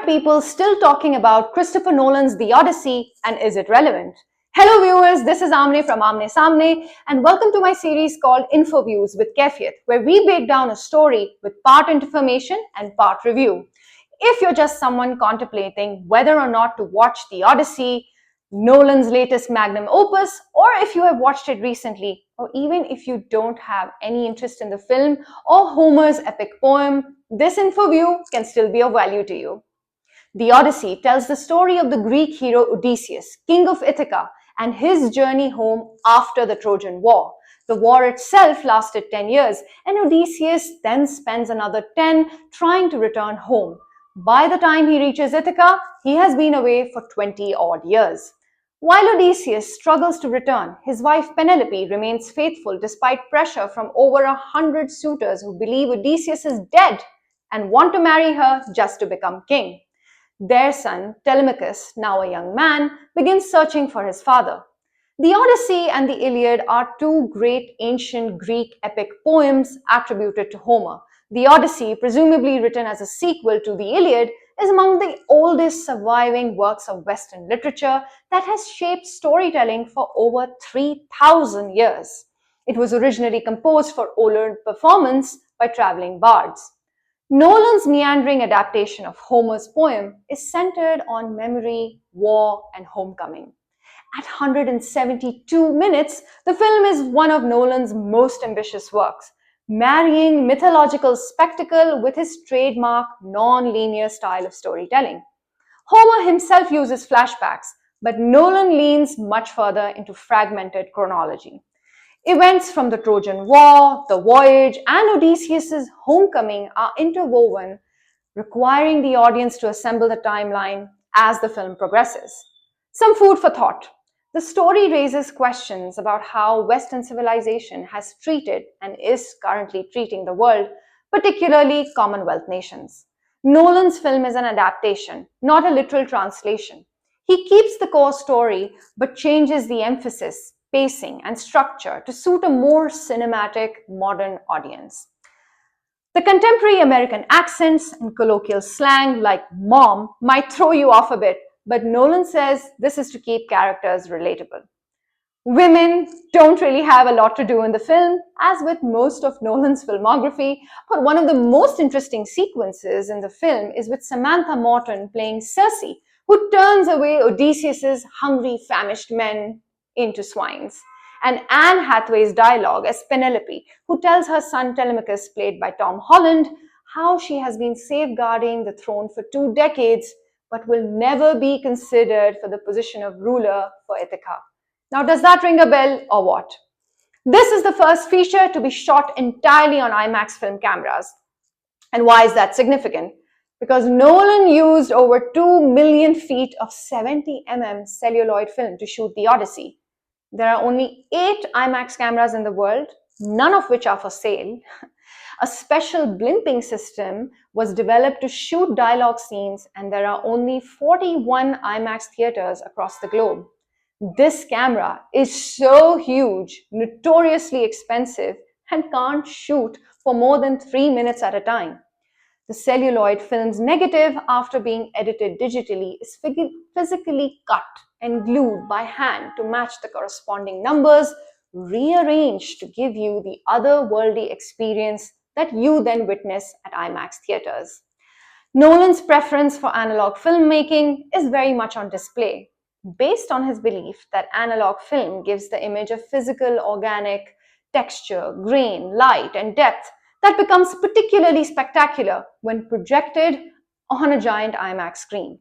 are people still talking about Christopher Nolan's The Odyssey, and is it relevant? Hello viewers, this is Amne from Amne Samne, and welcome to my series called InfoViews with Kefiyat, where we break down a story with part information and part review. If you're just someone contemplating whether or not to watch The Odyssey, Nolan's latest magnum opus, or if you have watched it recently, or even if you don't have any interest in the film or Homer's epic poem, this InfoView can still be of value to you. The Odyssey tells the story of the Greek hero Odysseus, king of Ithaca, and his journey home after the Trojan War. The war itself lasted 10 years, and Odysseus then spends another 10 trying to return home. By the time he reaches Ithaca, he has been away for 20 odd years. While Odysseus struggles to return, his wife Penelope remains faithful despite pressure from over 100 suitors who believe Odysseus is dead and want to marry her just to become king. Their son, Telemachus, now a young man, begins searching for his father. The Odyssey and the Iliad are two great ancient Greek epic poems attributed to Homer. The Odyssey, presumably written as a sequel to the Iliad, is among the oldest surviving works of Western literature that has shaped storytelling for over 3,000 years. It was originally composed for oral performance by traveling bards. Nolan's meandering adaptation of Homer's poem is centered on memory, war, and homecoming. At 172 minutes, the film is one of Nolan's most ambitious works, marrying mythological spectacle with his trademark non-linear style of storytelling. Homer himself uses flashbacks, but Nolan leans much further into fragmented chronology. Events from the Trojan War, the voyage, and Odysseus' homecoming are interwoven, requiring the audience to assemble the timeline as the film progresses. Some food for thought. The story raises questions about how Western civilization has treated and is currently treating the world, particularly Commonwealth nations. Nolan's film is an adaptation, not a literal translation. He keeps the core story but changes the emphasis, pacing, and structure to suit a more cinematic, modern audience. The contemporary American accents and colloquial slang like mom might throw you off a bit, but Nolan says this is to keep characters relatable. Women don't really have a lot to do in the film, as with most of Nolan's filmography, but one of the most interesting sequences in the film is with Samantha Morton playing Circe, who turns away Odysseus' hungry, famished men into swines, and Anne Hathaway's dialogue as Penelope, who tells her son Telemachus, played by Tom Holland, how she has been safeguarding the throne for 2 decades, but will never be considered for the position of ruler for Ithaca. Now, does that ring a bell or what? This is the first feature to be shot entirely on IMAX film cameras. And why is that significant? Because Nolan used over 2 million feet of 70 mm celluloid film to shoot The Odyssey. There are only 8 IMAX cameras in the world, none of which are for sale. A special blimping system was developed to shoot dialogue scenes, and there are only 41 IMAX theaters across the globe. This camera is so huge, notoriously expensive, and can't shoot for more than 3 minutes at a time. The celluloid film's negative, after being edited digitally, is physically cut and glued by hand to match the corresponding numbers, rearranged to give you the otherworldly experience that you then witness at IMAX theaters. Nolan's preference for analog filmmaking is very much on display, based on his belief that analog film gives the image a physical, organic texture, grain, light, and depth that becomes particularly spectacular when projected on a giant IMAX screen.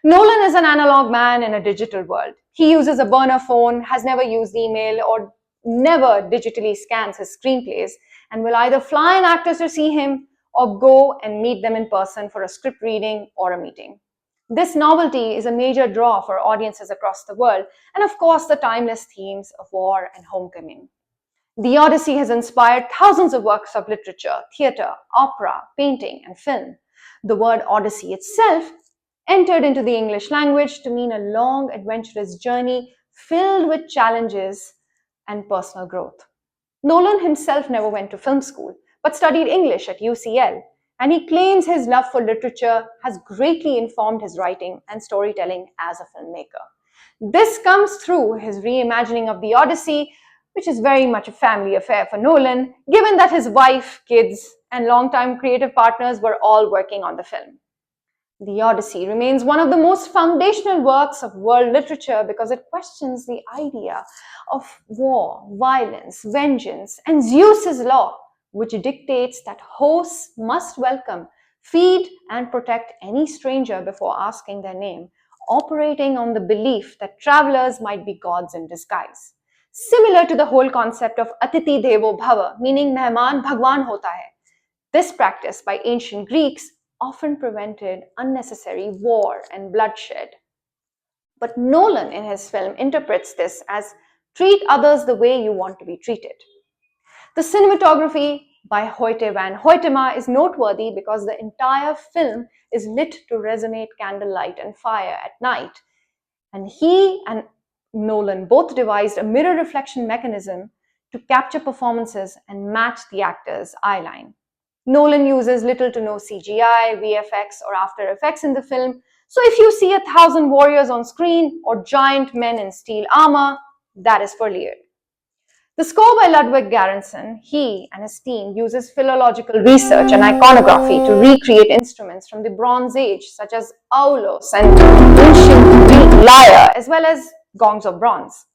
Nolan is an analog man in a digital world. He uses a burner phone, has never used email, or never digitally scans his screenplays, and will either fly in actors to see him or go and meet them in person for a script reading or a meeting. This novelty is a major draw for audiences across the world, and of course the timeless themes of war and homecoming. The Odyssey has inspired thousands of works of literature, theatre, opera, painting, and film. The word Odyssey itself entered into the English language to mean a long, adventurous journey filled with challenges and personal growth. Nolan himself never went to film school, but studied English at UCL. and he claims his love for literature has greatly informed his writing and storytelling as a filmmaker. This comes through his reimagining of the Odyssey, which is very much a family affair for Nolan, given that his wife, kids, and longtime creative partners were all working on the film. The Odyssey remains one of the most foundational works of world literature because it questions the idea of war, violence, vengeance, and Zeus's law, which dictates that hosts must welcome, feed, and protect any stranger before asking their name, operating on the belief that travelers might be gods in disguise. Similar to the whole concept of Atiti Devo Bhava, meaning Mehman Bhagwan hota hai. This practice by ancient Greeks often prevented unnecessary war and bloodshed. But Nolan in his film interprets this as treat others the way you want to be treated. The cinematography by Hoyte van Hoytema is noteworthy because the entire film is lit to resonate candlelight and fire at night. And he and Nolan both devised a mirror reflection mechanism to capture performances and match the actor's eyeline. Nolan uses little to no CGI, VFX, or After Effects in the film, so if you see 1,000 warriors on screen or giant men in steel armor, that is for Lear. The score by Ludwig Göransson, he and his team uses philological research and iconography to recreate instruments from the Bronze Age, such as aulos and ancient Greek lyre, as well as gongs of bronze.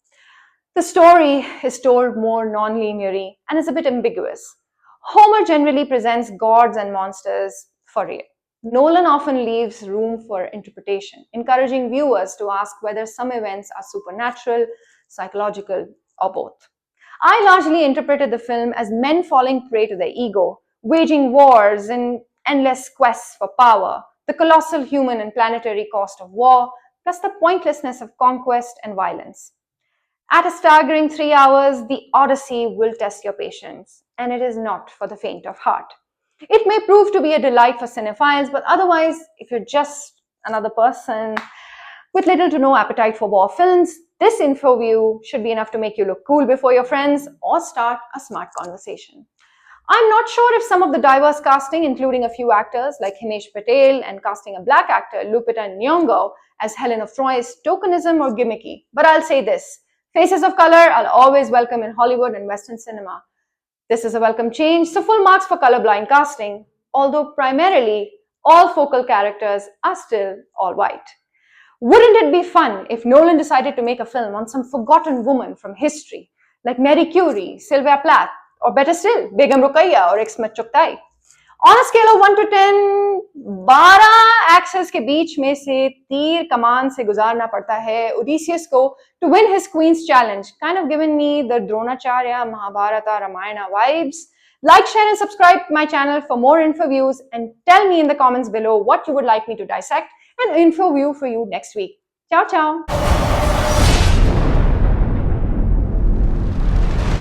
The story is told more non-linearly and is a bit ambiguous. Homer generally presents gods and monsters for real. Nolan often leaves room for interpretation, encouraging viewers to ask whether some events are supernatural, psychological, or both. I largely interpreted the film as men falling prey to their ego, waging wars and endless quests for power, the colossal human and planetary cost of war, plus the pointlessness of conquest and violence. At a staggering 3 hours, the Odyssey will test your patience, and it is not for the faint of heart. It may prove to be a delight for cinephiles, but otherwise, if you're just another person with little to no appetite for war films, this InfoView should be enough to make you look cool before your friends or start a smart conversation. I'm not sure if some of the diverse casting, including a few actors like Himesh Patel and casting a black actor, Lupita Nyong'o, as Helen of Troy is tokenism or gimmicky, but I'll say this. Faces of color I'll always welcome in Hollywood and Western cinema. This is a welcome change, so full marks for colorblind casting, although primarily all focal characters are still all white. Wouldn't it be fun if Nolan decided to make a film on some forgotten woman from history, like Marie Curie, Sylvia Plath, or better still, Begum Ruqayya or Ismat Chugtai? On a scale of 1 to 10, 12 axes के बीच में से तीर कमान से गुजारना पड़ता है Odysseus को to win his Queen's Challenge, kind of giving me the Dronacharya, Mahabharata, Ramayana vibes. Like, share and subscribe to my channel for more InfoViews and tell me in the comments below what you would like me to dissect and InfoView for you next week. Ciao, ciao.